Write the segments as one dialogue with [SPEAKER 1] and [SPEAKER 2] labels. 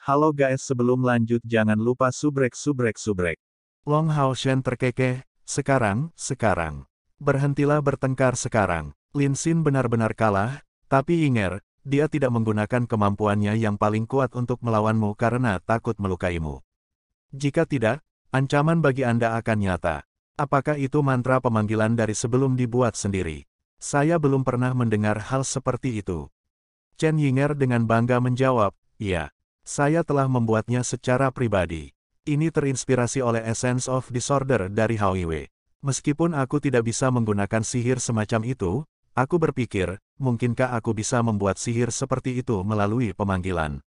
[SPEAKER 1] Halo guys, sebelum lanjut jangan lupa subrek.
[SPEAKER 2] Long Hao Shen terkekeh, sekarang. Berhentilah bertengkar sekarang. Lin Xin benar-benar kalah, tapi Yinger, dia tidak menggunakan kemampuannya yang paling kuat untuk melawanmu karena takut melukaimu. Jika tidak, ancaman bagi Anda akan nyata. Apakah itu mantra pemanggilan dari sebelum dibuat sendiri? Saya belum pernah mendengar hal seperti itu. Chen Yinger dengan bangga menjawab, iya. Saya telah membuatnya secara pribadi. Ini terinspirasi oleh Essence of Disorder dari Hao Yiwei. Meskipun aku tidak bisa menggunakan sihir semacam itu, aku berpikir, mungkinkah aku bisa membuat sihir seperti itu melalui pemanggilan.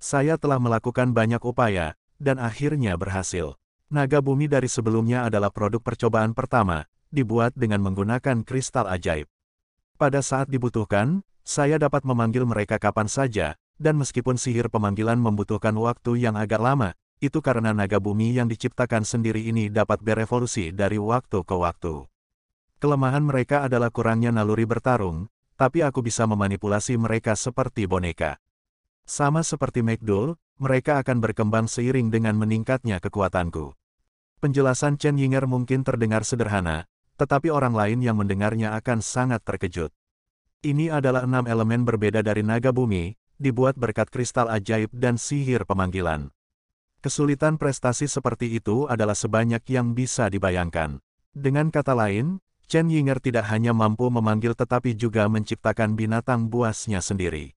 [SPEAKER 2] Saya telah melakukan banyak upaya, dan akhirnya berhasil. Naga bumi dari sebelumnya adalah produk percobaan pertama, dibuat dengan menggunakan kristal ajaib. Pada saat dibutuhkan, saya dapat memanggil mereka kapan saja, dan meskipun sihir pemanggilan membutuhkan waktu yang agak lama, itu karena naga bumi yang diciptakan sendiri ini dapat berevolusi dari waktu ke waktu. Kelemahan mereka adalah kurangnya naluri bertarung, tapi aku bisa memanipulasi mereka seperti boneka. Sama seperti McDull, mereka akan berkembang seiring dengan meningkatnya kekuatanku. Penjelasan Chen Yinger mungkin terdengar sederhana, tetapi orang lain yang mendengarnya akan sangat terkejut. Ini adalah 6 elemen berbeda dari naga bumi, dibuat berkat kristal ajaib dan sihir pemanggilan. Kesulitan prestasi seperti itu adalah sebanyak yang bisa dibayangkan. Dengan kata lain, Chen Yinger tidak hanya mampu memanggil tetapi juga menciptakan binatang buasnya sendiri.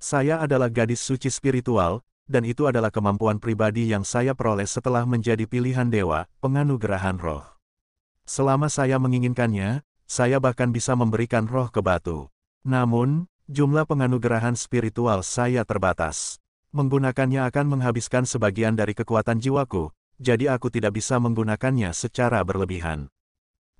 [SPEAKER 2] Saya adalah gadis suci spiritual, dan itu adalah kemampuan pribadi yang saya peroleh setelah menjadi pilihan dewa, penganugerahan roh. Selama saya menginginkannya, saya bahkan bisa memberikan roh ke batu. Namun, jumlah penganugerahan spiritual saya terbatas. Menggunakannya akan menghabiskan sebagian dari kekuatan jiwaku, jadi aku tidak bisa menggunakannya secara berlebihan.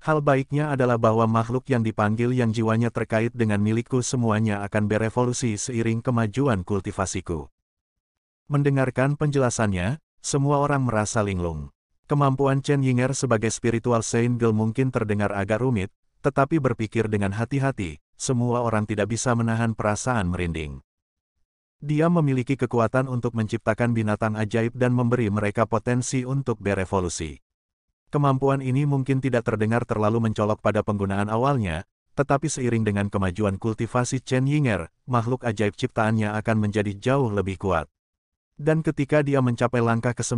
[SPEAKER 2] Hal baiknya adalah bahwa makhluk yang dipanggil yang jiwanya terkait dengan milikku semuanya akan berevolusi seiring kemajuan kultivasiku. Mendengarkan penjelasannya, semua orang merasa linglung. Kemampuan Chen Yinger sebagai spiritual Saint Girl mungkin terdengar agak rumit, tetapi berpikir dengan hati-hati, semua orang tidak bisa menahan perasaan merinding. Dia memiliki kekuatan untuk menciptakan binatang ajaib dan memberi mereka potensi untuk berevolusi. Kemampuan ini mungkin tidak terdengar terlalu mencolok pada penggunaan awalnya, tetapi seiring dengan kemajuan kultivasi Chen Yinger, makhluk ajaib ciptaannya akan menjadi jauh lebih kuat. Dan ketika dia mencapai langkah ke-9,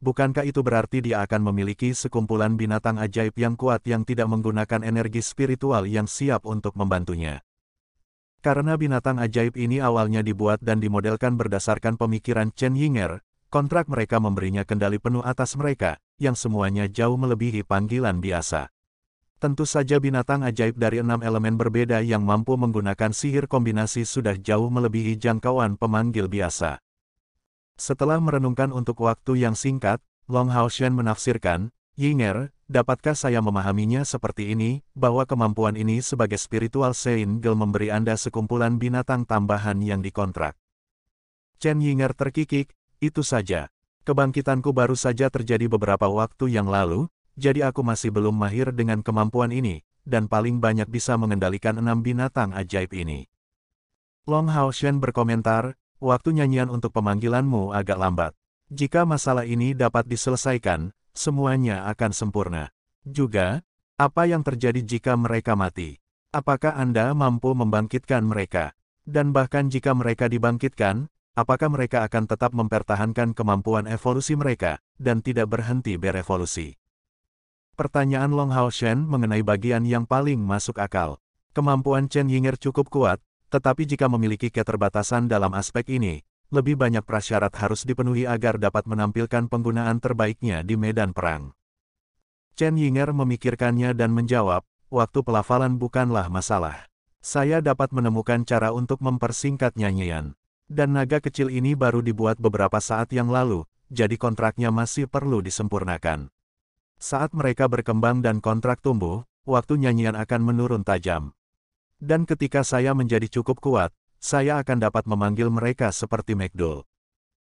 [SPEAKER 2] bukankah itu berarti dia akan memiliki sekumpulan binatang ajaib yang kuat yang tidak menggunakan energi spiritual yang siap untuk membantunya? Karena binatang ajaib ini awalnya dibuat dan dimodelkan berdasarkan pemikiran Chen Yinger, kontrak mereka memberinya kendali penuh atas mereka, yang semuanya jauh melebihi panggilan biasa. Tentu saja binatang ajaib dari 6 elemen berbeda yang mampu menggunakan sihir kombinasi sudah jauh melebihi jangkauan pemanggil biasa. Setelah merenungkan untuk waktu yang singkat, Long Hao Shen menafsirkan, Yinger, dapatkah saya memahaminya seperti ini, bahwa kemampuan ini sebagai spiritual Saint Girl memberi Anda sekumpulan binatang tambahan yang dikontrak? Chen Yinger terkikik, itu saja. Kebangkitanku baru saja terjadi beberapa waktu yang lalu, jadi aku masih belum mahir dengan kemampuan ini, dan paling banyak bisa mengendalikan 6 binatang ajaib ini. Long Hao Shen berkomentar, waktu nyanyian untuk pemanggilanmu agak lambat. Jika masalah ini dapat diselesaikan, semuanya akan sempurna. Juga, apa yang terjadi jika mereka mati? Apakah Anda mampu membangkitkan mereka? Dan bahkan jika mereka dibangkitkan, apakah mereka akan tetap mempertahankan kemampuan evolusi mereka, dan tidak berhenti berevolusi? Pertanyaan Long Hao Shen mengenai bagian yang paling masuk akal. Kemampuan Chen Yinger cukup kuat, tetapi jika memiliki keterbatasan dalam aspek ini, lebih banyak prasyarat harus dipenuhi agar dapat menampilkan penggunaan terbaiknya di medan perang. Chen Yinger memikirkannya dan menjawab, waktu pelafalan bukanlah masalah. Saya dapat menemukan cara untuk mempersingkat nyanyian. Dan naga kecil ini baru dibuat beberapa saat yang lalu, jadi kontraknya masih perlu disempurnakan. Saat mereka berkembang dan kontrak tumbuh, waktu nyanyian akan menurun tajam. Dan ketika saya menjadi cukup kuat, saya akan dapat memanggil mereka seperti McDull.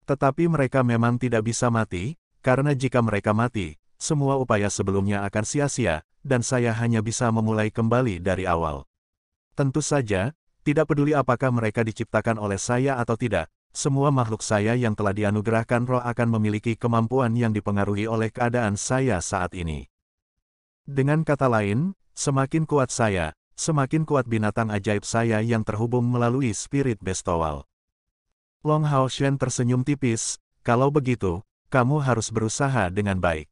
[SPEAKER 2] Tetapi mereka memang tidak bisa mati, karena jika mereka mati, semua upaya sebelumnya akan sia-sia, dan saya hanya bisa memulai kembali dari awal. Tentu saja, tidak peduli apakah mereka diciptakan oleh saya atau tidak, Semua makhluk saya yang telah dianugerahkan roh akan memiliki kemampuan yang dipengaruhi oleh keadaan saya saat ini. Dengan kata lain, semakin kuat saya, semakin kuat binatang ajaib saya yang terhubung melalui spirit bestowal. Long Hao Shen tersenyum tipis, kalau begitu, kamu harus berusaha dengan baik.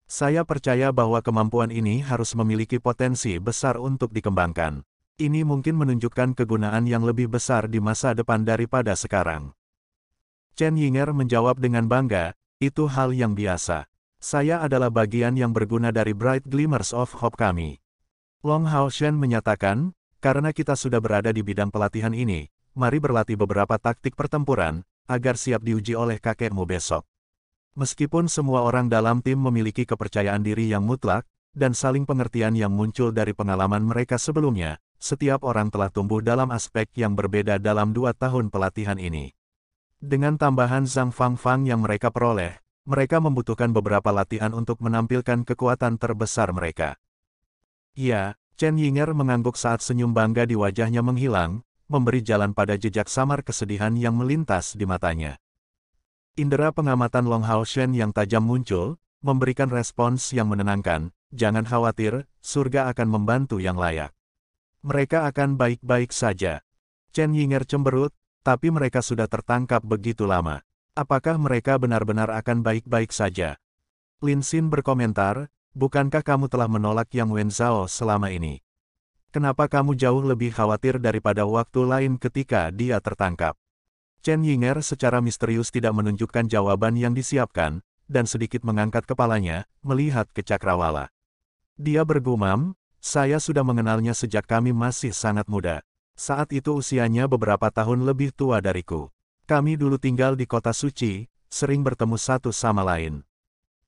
[SPEAKER 2] Saya percaya bahwa kemampuan ini harus memiliki potensi besar untuk dikembangkan. Ini mungkin menunjukkan kegunaan yang lebih besar di masa depan daripada sekarang. Chen Yinger menjawab dengan bangga, itu hal yang biasa. Saya adalah bagian yang berguna dari Bright Glimmers of Hope kami. Long Hao Shen menyatakan, karena kita sudah berada di bidang pelatihan ini, mari berlatih beberapa taktik pertempuran, agar siap diuji oleh kakekmu besok. Meskipun semua orang dalam tim memiliki kepercayaan diri yang mutlak, dan saling pengertian yang muncul dari pengalaman mereka sebelumnya, setiap orang telah tumbuh dalam aspek yang berbeda dalam 2 tahun pelatihan ini. Dengan tambahan Zhang Fangfang yang mereka peroleh, mereka membutuhkan beberapa latihan untuk menampilkan kekuatan terbesar mereka. Ya, Chen Yinger mengangguk saat senyum bangga di wajahnya menghilang, memberi jalan pada jejak samar kesedihan yang melintas di matanya. Indera pengamatan Long Hao Shen yang tajam muncul, memberikan respons yang menenangkan, jangan khawatir, surga akan membantu yang layak. Mereka akan baik-baik saja. Chen Yinger cemberut, tapi mereka sudah tertangkap begitu lama. Apakah mereka benar-benar akan baik-baik saja? Lin Xin berkomentar, bukankah kamu telah menolak Yang Wenzhao selama ini? Kenapa kamu jauh lebih khawatir daripada waktu lain ketika dia tertangkap? Chen Yinger secara misterius tidak menunjukkan jawaban yang disiapkan, dan sedikit mengangkat kepalanya, melihat ke Cakrawala. Dia bergumam, saya sudah mengenalnya sejak kami masih sangat muda. Saat itu usianya beberapa tahun lebih tua dariku. Kami dulu tinggal di kota suci, sering bertemu satu sama lain.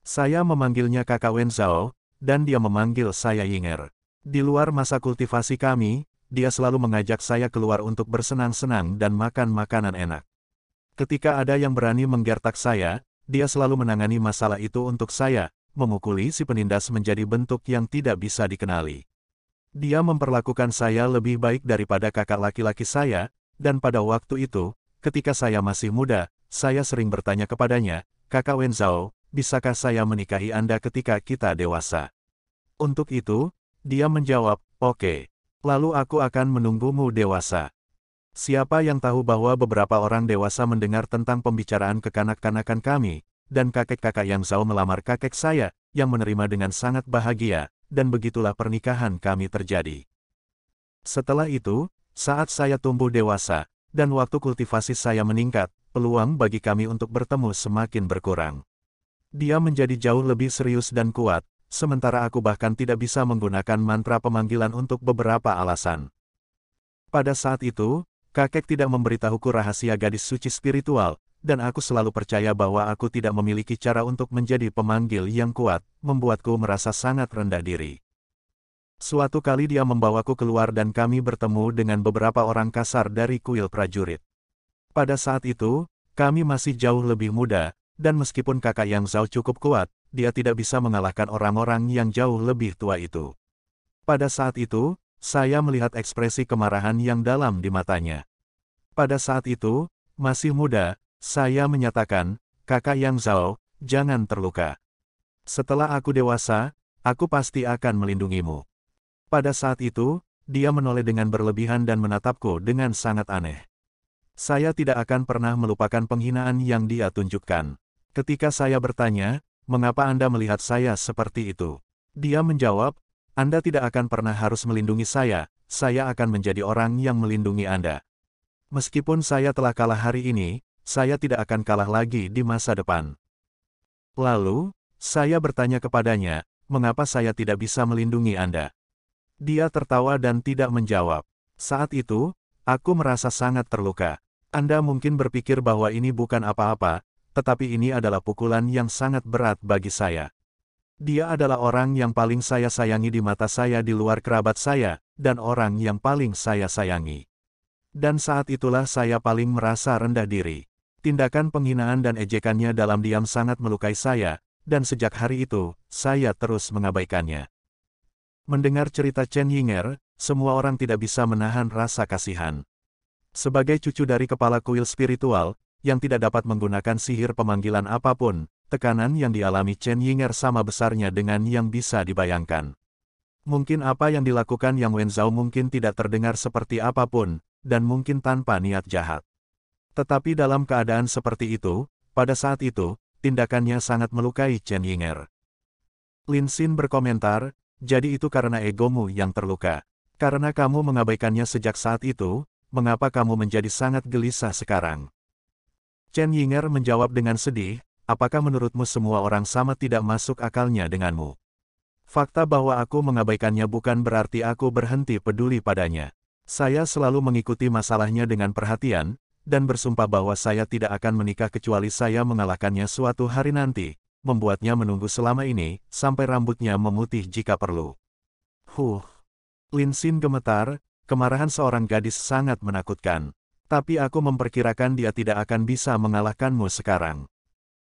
[SPEAKER 2] Saya memanggilnya kakak Wenzhao, dan dia memanggil saya Yinger. Di luar masa kultivasi kami, dia selalu mengajak saya keluar untuk bersenang-senang dan makan makanan enak. Ketika ada yang berani menggertak saya, dia selalu menangani masalah itu untuk saya, memukuli si penindas menjadi bentuk yang tidak bisa dikenali. Dia memperlakukan saya lebih baik daripada kakak laki-laki saya, dan pada waktu itu, ketika saya masih muda, saya sering bertanya kepadanya, kakak Wenzhao, bisakah saya menikahi Anda ketika kita dewasa? Untuk itu, dia menjawab, oke. Lalu aku akan menunggumu dewasa. Siapa yang tahu bahwa beberapa orang dewasa mendengar tentang pembicaraan kekanak-kanakan kami, dan kakek-kakak yang Zhao melamar kakek saya, yang menerima dengan sangat bahagia, dan begitulah pernikahan kami terjadi. Setelah itu, saat saya tumbuh dewasa, dan waktu kultivasi saya meningkat, peluang bagi kami untuk bertemu semakin berkurang. Dia menjadi jauh lebih serius dan kuat, sementara aku bahkan tidak bisa menggunakan mantra pemanggilan untuk beberapa alasan. Pada saat itu, kakek tidak memberitahuku rahasia gadis suci spiritual, dan aku selalu percaya bahwa aku tidak memiliki cara untuk menjadi pemanggil yang kuat, membuatku merasa sangat rendah diri. Suatu kali dia membawaku keluar dan kami bertemu dengan beberapa orang kasar dari kuil prajurit. Pada saat itu, kami masih jauh lebih muda, dan meskipun kakak yang Zhao cukup kuat, dia tidak bisa mengalahkan orang-orang yang jauh lebih tua itu. Pada saat itu, saya melihat ekspresi kemarahan yang dalam di matanya. Pada saat itu, masih muda, saya menyatakan, kakak yang Zhao, jangan terluka. Setelah aku dewasa, aku pasti akan melindungimu. Pada saat itu, dia menoleh dengan berlebihan dan menatapku dengan sangat aneh. Saya tidak akan pernah melupakan penghinaan yang dia tunjukkan. Ketika saya bertanya, mengapa Anda melihat saya seperti itu? Dia menjawab, Anda tidak akan pernah harus melindungi saya akan menjadi orang yang melindungi Anda. Meskipun saya telah kalah hari ini, saya tidak akan kalah lagi di masa depan. Lalu, saya bertanya kepadanya, mengapa saya tidak bisa melindungi Anda? Dia tertawa dan tidak menjawab. Saat itu, aku merasa sangat terluka. Anda mungkin berpikir bahwa ini bukan apa-apa, tetapi ini adalah pukulan yang sangat berat bagi saya. Dia adalah orang yang paling saya sayangi di mata saya di luar kerabat saya, dan orang yang paling saya sayangi. Dan saat itulah saya paling merasa rendah diri. Tindakan penghinaan dan ejekannya dalam diam sangat melukai saya, dan sejak hari itu, saya terus mengabaikannya. Mendengar cerita Chen Yinger, semua orang tidak bisa menahan rasa kasihan. Sebagai cucu dari kepala kuil spiritual, yang tidak dapat menggunakan sihir pemanggilan apapun. Tekanan yang dialami Chen Yinger sama besarnya dengan yang bisa dibayangkan. Mungkin apa yang dilakukan Yang Wenzhou mungkin tidak terdengar seperti apapun, dan mungkin tanpa niat jahat. Tetapi dalam keadaan seperti itu, pada saat itu, tindakannya sangat melukai Chen Yinger. Lin Xin berkomentar, jadi itu karena egomu yang terluka. Karena kamu mengabaikannya sejak saat itu, mengapa kamu menjadi sangat gelisah sekarang? Chen Yinger menjawab dengan sedih, apakah menurutmu semua orang sama tidak masuk akalnya denganmu? Fakta bahwa aku mengabaikannya bukan berarti aku berhenti peduli padanya. Saya selalu mengikuti masalahnya dengan perhatian, dan bersumpah bahwa saya tidak akan menikah kecuali saya mengalahkannya suatu hari nanti, membuatnya menunggu selama ini, sampai rambutnya memutih jika perlu. Lin Xin gemetar, kemarahan seorang gadis sangat menakutkan. Tapi aku memperkirakan dia tidak akan bisa mengalahkanmu sekarang.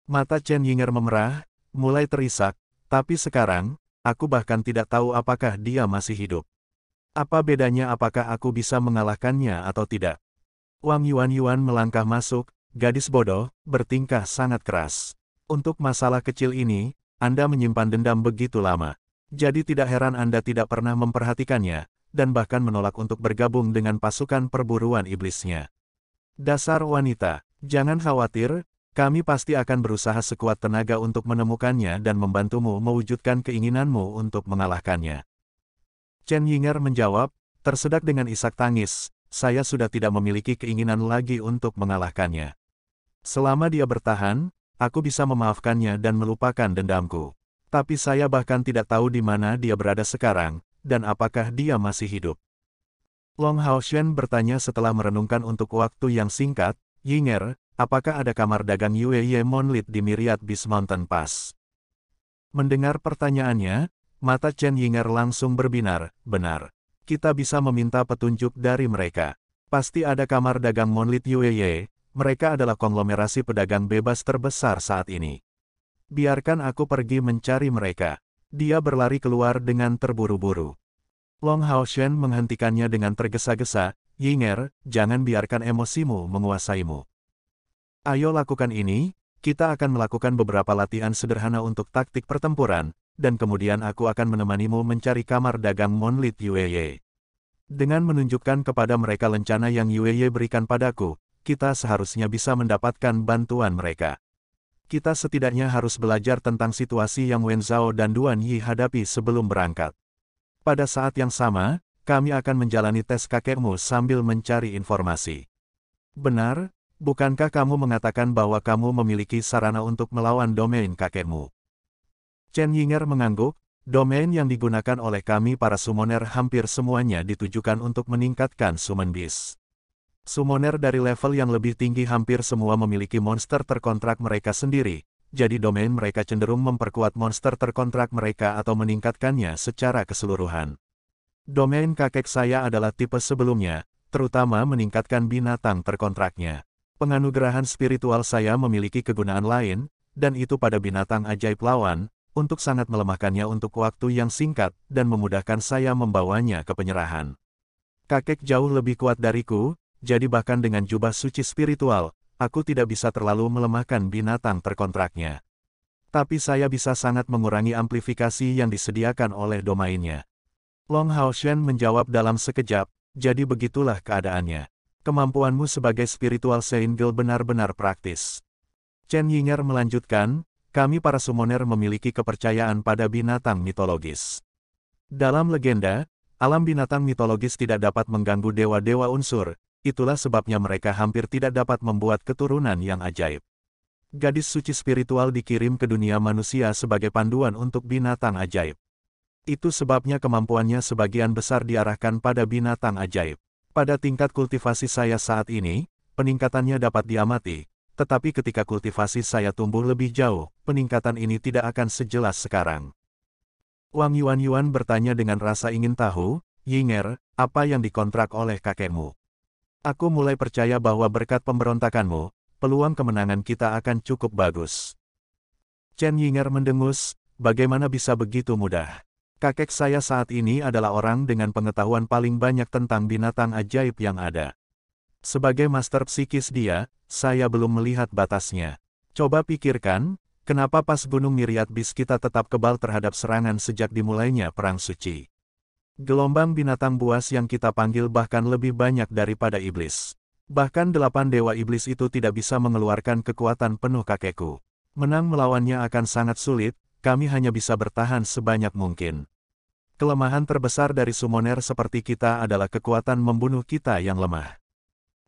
[SPEAKER 2] Mata Chen Yinger memerah, mulai terisak, tapi sekarang, aku bahkan tidak tahu apakah dia masih hidup. Apa bedanya apakah aku bisa mengalahkannya atau tidak? Wang Yuan melangkah masuk, gadis bodoh, bertingkah sangat keras. Untuk masalah kecil ini, Anda menyimpan dendam begitu lama. Jadi tidak heran Anda tidak pernah memperhatikannya, dan bahkan menolak untuk bergabung dengan pasukan perburuan iblisnya. Dasar wanita, jangan khawatir, kami pasti akan berusaha sekuat tenaga untuk menemukannya dan membantumu mewujudkan keinginanmu untuk mengalahkannya. Chen Yinger menjawab, tersedak dengan isak tangis, saya sudah tidak memiliki keinginan lagi untuk mengalahkannya. Selama dia bertahan, aku bisa memaafkannya dan melupakan dendamku. Tapi saya bahkan tidak tahu di mana dia berada sekarang, dan apakah dia masih hidup. Long Haoshuan bertanya setelah merenungkan untuk waktu yang singkat, Yinger, apakah ada kamar dagang Yueye Monlit di Myriad Beast Mountain Pass? Mendengar pertanyaannya, mata Chen Yinger langsung berbinar, benar. Kita bisa meminta petunjuk dari mereka. Pasti ada kamar dagang Monlit Yueye, mereka adalah konglomerasi pedagang bebas terbesar saat ini. Biarkan aku pergi mencari mereka. Dia berlari keluar dengan terburu-buru. Long Haoshuan menghentikannya dengan tergesa-gesa, Yinger, jangan biarkan emosimu menguasaimu. Ayo lakukan ini, kita akan melakukan beberapa latihan sederhana untuk taktik pertempuran, dan kemudian aku akan menemanimu mencari kamar dagang Monlit Yueye. Dengan menunjukkan kepada mereka lencana yang Yueye berikan padaku, kita seharusnya bisa mendapatkan bantuan mereka. Kita setidaknya harus belajar tentang situasi yang Wenzhou dan Duan Yi hadapi sebelum berangkat. Pada saat yang sama, kami akan menjalani tes kakekmu sambil mencari informasi. Benar, bukankah kamu mengatakan bahwa kamu memiliki sarana untuk melawan domain kakekmu? Chen Yinger mengangguk, domain yang digunakan oleh kami para summoner hampir semuanya ditujukan untuk meningkatkan summon beast. Summoner dari level yang lebih tinggi hampir semua memiliki monster terkontrak mereka sendiri, jadi domain mereka cenderung memperkuat monster terkontrak mereka atau meningkatkannya secara keseluruhan. Domain kakek saya adalah tipe sebelumnya, terutama meningkatkan binatang terkontraknya. Penganugerahan spiritual saya memiliki kegunaan lain, dan itu pada binatang ajaib lawan, untuk sangat melemahkannya untuk waktu yang singkat, dan memudahkan saya membawanya ke penyerahan. Kakek jauh lebih kuat dariku, jadi bahkan dengan jubah suci spiritual, aku tidak bisa terlalu melemahkan binatang terkontraknya. Tapi saya bisa sangat mengurangi amplifikasi yang disediakan oleh domainnya. Long Haoshuan menjawab dalam sekejap, jadi begitulah keadaannya. Kemampuanmu sebagai spiritual Seingel benar-benar praktis. Chen Yinger melanjutkan, kami para summoner memiliki kepercayaan pada binatang mitologis. Dalam legenda, alam binatang mitologis tidak dapat mengganggu dewa-dewa unsur, itulah sebabnya mereka hampir tidak dapat membuat keturunan yang ajaib. Gadis suci spiritual dikirim ke dunia manusia sebagai panduan untuk binatang ajaib. Itu sebabnya kemampuannya sebagian besar diarahkan pada binatang ajaib. Pada tingkat kultivasi saya saat ini, peningkatannya dapat diamati, tetapi ketika kultivasi saya tumbuh lebih jauh, peningkatan ini tidak akan sejelas sekarang. Wang Yuan bertanya dengan rasa ingin tahu, Yinger, apa yang dikontrak oleh kakekmu? Aku mulai percaya bahwa berkat pemberontakanmu, peluang kemenangan kita akan cukup bagus. Chen Yinger mendengus, bagaimana bisa begitu mudah? Kakek saya saat ini adalah orang dengan pengetahuan paling banyak tentang binatang ajaib yang ada. Sebagai master psikis dia, saya belum melihat batasnya. Coba pikirkan, kenapa pas Gunung Miriat Bis kita tetap kebal terhadap serangan sejak dimulainya Perang Suci. Gelombang binatang buas yang kita panggil bahkan lebih banyak daripada iblis. Bahkan 8 dewa iblis itu tidak bisa mengeluarkan kekuatan penuh kakekku. Menang melawannya akan sangat sulit, kami hanya bisa bertahan sebanyak mungkin. Kelemahan terbesar dari summoner seperti kita adalah kekuatan membunuh kita yang lemah.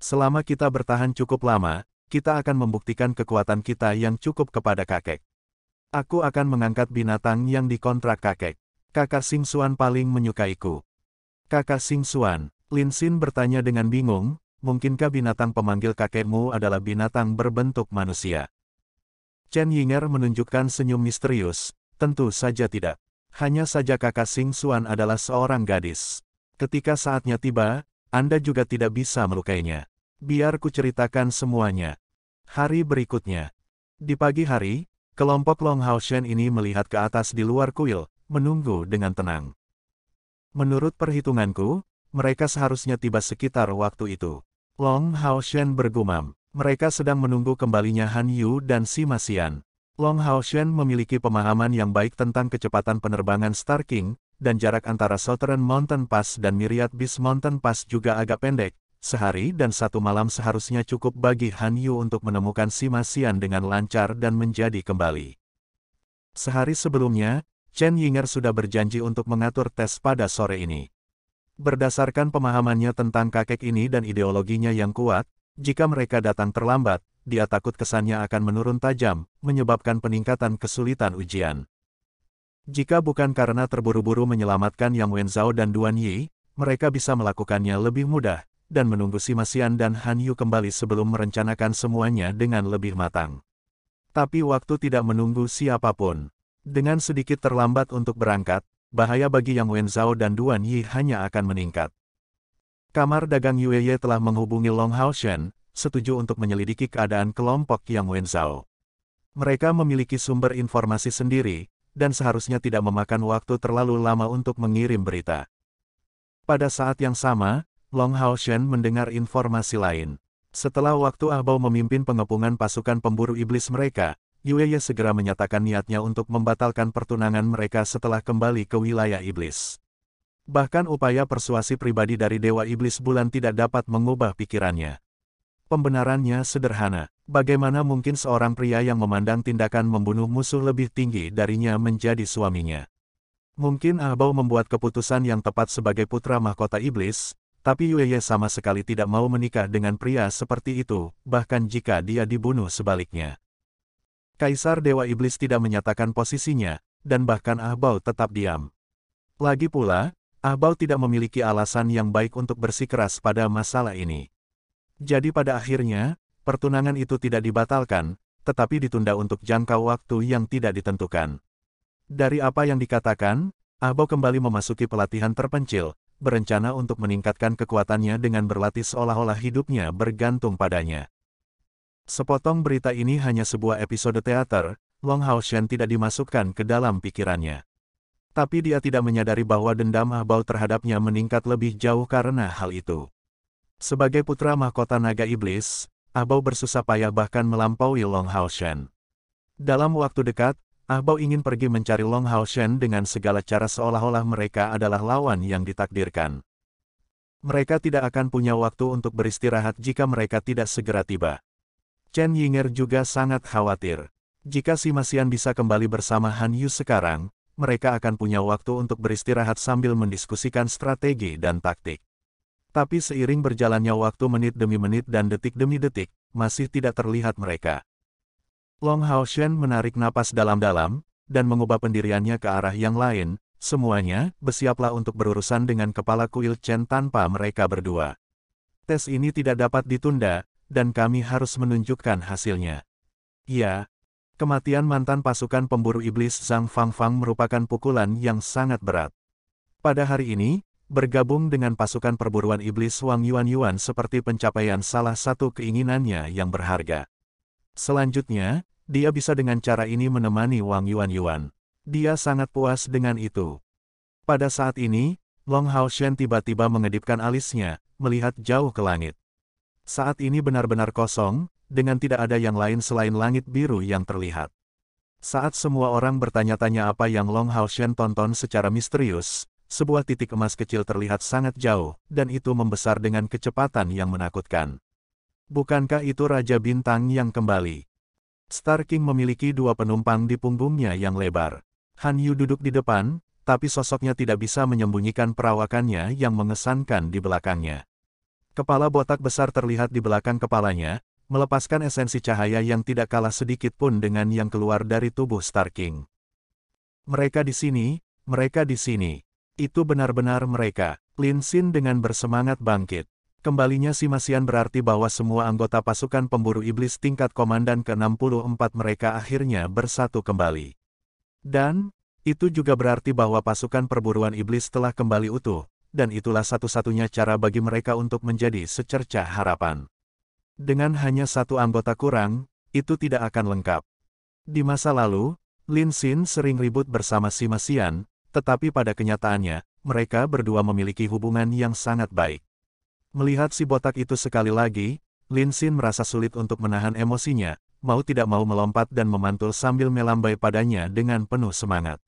[SPEAKER 2] Selama kita bertahan cukup lama, kita akan membuktikan kekuatan kita yang cukup kepada kakek. Aku akan mengangkat binatang yang dikontrak kakek. Kakak Xing Xuan paling menyukaiku. Kakak Xing Xuan, Lin Xin bertanya dengan bingung, mungkinkah binatang pemanggil kakekmu adalah binatang berbentuk manusia? Chen Yinger menunjukkan senyum misterius, tentu saja tidak. Hanya saja kakak Xing Xuan adalah seorang gadis. Ketika saatnya tiba, Anda juga tidak bisa melukainya. Biar ku ceritakan semuanya. Hari berikutnya. Di pagi hari, kelompok Long Hao Shen ini melihat ke atas di luar kuil, menunggu dengan tenang. Menurut perhitunganku, mereka seharusnya tiba sekitar waktu itu. Long Hao Shen bergumam, mereka sedang menunggu kembalinya Han Yu dan Sima Xian. Long Hao Shen memiliki pemahaman yang baik tentang kecepatan penerbangan Star King, dan jarak antara Southern Mountain Pass dan Myriad Beast Mountain Pass juga agak pendek. Sehari dan 1 malam seharusnya cukup bagi Han Yu untuk menemukan Sima Xian dengan lancar dan menjadi kembali. Sehari sebelumnya, Chen Yinger sudah berjanji untuk mengatur tes pada sore ini. Berdasarkan pemahamannya tentang kakek ini dan ideologinya yang kuat, jika mereka datang terlambat, dia takut kesannya akan menurun tajam, menyebabkan peningkatan kesulitan ujian. Jika bukan karena terburu-buru menyelamatkan Yang Wenzhao dan Duan Yi, mereka bisa melakukannya lebih mudah, dan menunggu Sima Xian dan Han Yu kembali sebelum merencanakan semuanya dengan lebih matang. Tapi waktu tidak menunggu siapapun. Dengan sedikit terlambat untuk berangkat, bahaya bagi Yang Wenzhao dan Duan Yi hanya akan meningkat. Kamar dagang Yueye telah menghubungi Long Hao Shen, setuju untuk menyelidiki keadaan kelompok Yang Wenzhao. Mereka memiliki sumber informasi sendiri, dan seharusnya tidak memakan waktu terlalu lama untuk mengirim berita. Pada saat yang sama, Long Hao Shen mendengar informasi lain. Setelah waktu Ahbao memimpin pengepungan pasukan pemburu iblis mereka, Yueye segera menyatakan niatnya untuk membatalkan pertunangan mereka setelah kembali ke wilayah iblis. Bahkan upaya persuasi pribadi dari Dewa Iblis Bulan tidak dapat mengubah pikirannya. Pembenarannya sederhana, bagaimana mungkin seorang pria yang memandang tindakan membunuh musuh lebih tinggi darinya menjadi suaminya? Mungkin Ahbao membuat keputusan yang tepat sebagai putra mahkota iblis, tapi Yueye sama sekali tidak mau menikah dengan pria seperti itu, bahkan jika dia dibunuh sebaliknya. Kaisar Dewa Iblis tidak menyatakan posisinya, dan bahkan Ahbao tetap diam. Lagi pula, Ahbao tidak memiliki alasan yang baik untuk bersikeras pada masalah ini. Jadi pada akhirnya, pertunangan itu tidak dibatalkan, tetapi ditunda untuk jangka waktu yang tidak ditentukan. Dari apa yang dikatakan, Ahbao kembali memasuki pelatihan terpencil, berencana untuk meningkatkan kekuatannya dengan berlatih seolah-olah hidupnya bergantung padanya. Sepotong berita ini hanya sebuah episode teater, Long Hao Shen tidak dimasukkan ke dalam pikirannya. Tapi dia tidak menyadari bahwa dendam Ahbao terhadapnya meningkat lebih jauh karena hal itu. Sebagai putra mahkota naga iblis, Ahbao bersusah payah bahkan melampaui Long Hao Shen. Dalam waktu dekat, Ahbao ingin pergi mencari Long Hao Shen dengan segala cara seolah-olah mereka adalah lawan yang ditakdirkan. Mereka tidak akan punya waktu untuk beristirahat jika mereka tidak segera tiba. Chen Yinger juga sangat khawatir. Jika Sima Xian bisa kembali bersama Han Yu sekarang, mereka akan punya waktu untuk beristirahat sambil mendiskusikan strategi dan taktik. Tapi seiring berjalannya waktu menit demi menit dan detik demi detik, masih tidak terlihat mereka. Long Hao Shen menarik napas dalam-dalam, dan mengubah pendiriannya ke arah yang lain. Semuanya, bersiaplah untuk berurusan dengan kepala kuil Chen tanpa mereka berdua. Tes ini tidak dapat ditunda, dan kami harus menunjukkan hasilnya. Ya, kematian mantan pasukan pemburu iblis Zhang Fangfang merupakan pukulan yang sangat berat. Pada hari ini, bergabung dengan pasukan perburuan iblis Wang Yuan seperti pencapaian salah satu keinginannya yang berharga. Selanjutnya, dia bisa dengan cara ini menemani Wang Yuan. Dia sangat puas dengan itu. Pada saat ini, Long Hao Shen tiba-tiba mengedipkan alisnya, melihat jauh ke langit. Saat ini benar-benar kosong, dengan tidak ada yang lain selain langit biru yang terlihat. Saat semua orang bertanya-tanya apa yang Long Haoshen tonton secara misterius, sebuah titik emas kecil terlihat sangat jauh, dan itu membesar dengan kecepatan yang menakutkan. Bukankah itu Raja Bintang yang kembali? Star King memiliki dua penumpang di punggungnya yang lebar. Han Yu duduk di depan, tapi sosoknya tidak bisa menyembunyikan perawakannya yang mengesankan di belakangnya. Kepala botak besar terlihat di belakang kepalanya, melepaskan esensi cahaya yang tidak kalah sedikit pun dengan yang keluar dari tubuh Star King. Mereka di sini, mereka di sini. Itu benar-benar mereka. Lin Xin dengan bersemangat bangkit. Kembalinya si Masian berarti bahwa semua anggota pasukan pemburu iblis tingkat komandan ke-64 mereka akhirnya bersatu kembali. Dan, itu juga berarti bahwa pasukan perburuan iblis telah kembali utuh, dan itulah satu-satunya cara bagi mereka untuk menjadi secercah harapan. Dengan hanya satu anggota kurang, itu tidak akan lengkap. Di masa lalu, Lin Xin sering ribut bersama si Masian, tetapi pada kenyataannya, mereka berdua memiliki hubungan yang sangat baik. Melihat si botak itu sekali lagi, Lin Xin merasa sulit untuk menahan emosinya, mau tidak mau melompat dan memantul sambil melambai padanya dengan penuh semangat.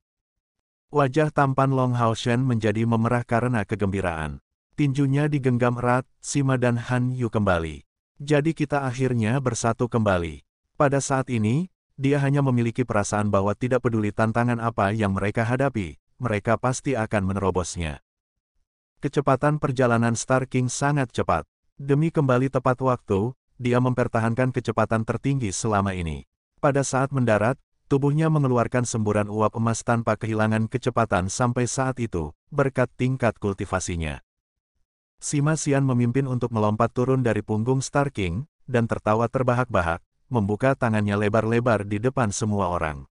[SPEAKER 2] Wajah tampan Long Haoshen menjadi memerah karena kegembiraan. Tinjunya digenggam erat, Sima dan Han Yu kembali. Jadi kita akhirnya bersatu kembali. Pada saat ini, dia hanya memiliki perasaan bahwa tidak peduli tantangan apa yang mereka hadapi, mereka pasti akan menerobosnya. Kecepatan perjalanan Star King sangat cepat. Demi kembali tepat waktu, dia mempertahankan kecepatan tertinggi selama ini. Pada saat mendarat, tubuhnya mengeluarkan semburan uap emas tanpa kehilangan kecepatan sampai saat itu, berkat tingkat kultivasinya. Si Masian memimpin untuk melompat turun dari punggung Star King, dan tertawa terbahak-bahak, membuka tangannya lebar-lebar di depan semua orang.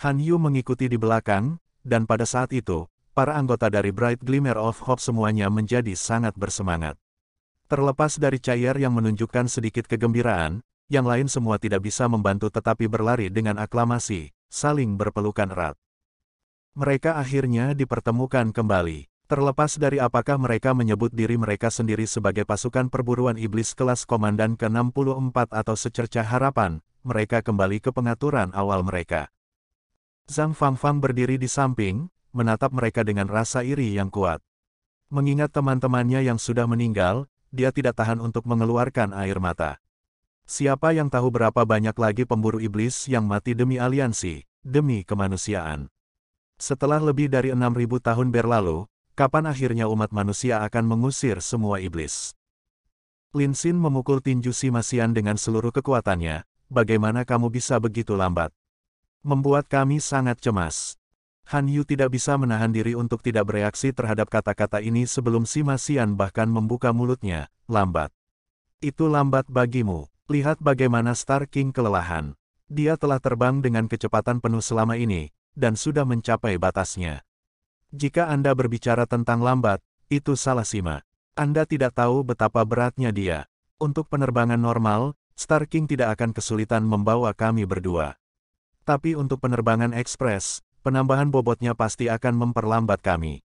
[SPEAKER 2] Han Yu mengikuti di belakang, dan pada saat itu, para anggota dari Bright Glimmer of Hope semuanya menjadi sangat bersemangat. Terlepas dari Chair yang menunjukkan sedikit kegembiraan, yang lain semua tidak bisa membantu tetapi berlari dengan aklamasi, saling berpelukan erat. Mereka akhirnya dipertemukan kembali. Terlepas dari apakah mereka menyebut diri mereka sendiri sebagai pasukan perburuan iblis kelas komandan ke-64 atau secercah harapan, mereka kembali ke pengaturan awal mereka. Zhang Fangfang berdiri di samping, menatap mereka dengan rasa iri yang kuat. Mengingat teman-temannya yang sudah meninggal, dia tidak tahan untuk mengeluarkan air mata. Siapa yang tahu berapa banyak lagi pemburu iblis yang mati demi aliansi, demi kemanusiaan. Setelah lebih dari 6.000 tahun berlalu, kapan akhirnya umat manusia akan mengusir semua iblis? Lin Xin memukul tinju si Masian dengan seluruh kekuatannya. Bagaimana kamu bisa begitu lambat? Membuat kami sangat cemas. Han Yu tidak bisa menahan diri untuk tidak bereaksi terhadap kata-kata ini sebelum si Masian bahkan membuka mulutnya. Lambat. Itu lambat bagimu. Lihat bagaimana Star King kelelahan. Dia telah terbang dengan kecepatan penuh selama ini, dan sudah mencapai batasnya. Jika Anda berbicara tentang lambat, itu salah Sima. Anda tidak tahu betapa beratnya dia. Untuk penerbangan normal, Star King tidak akan kesulitan membawa kami berdua. Tapi untuk penerbangan ekspres, penambahan bobotnya pasti akan memperlambat kami.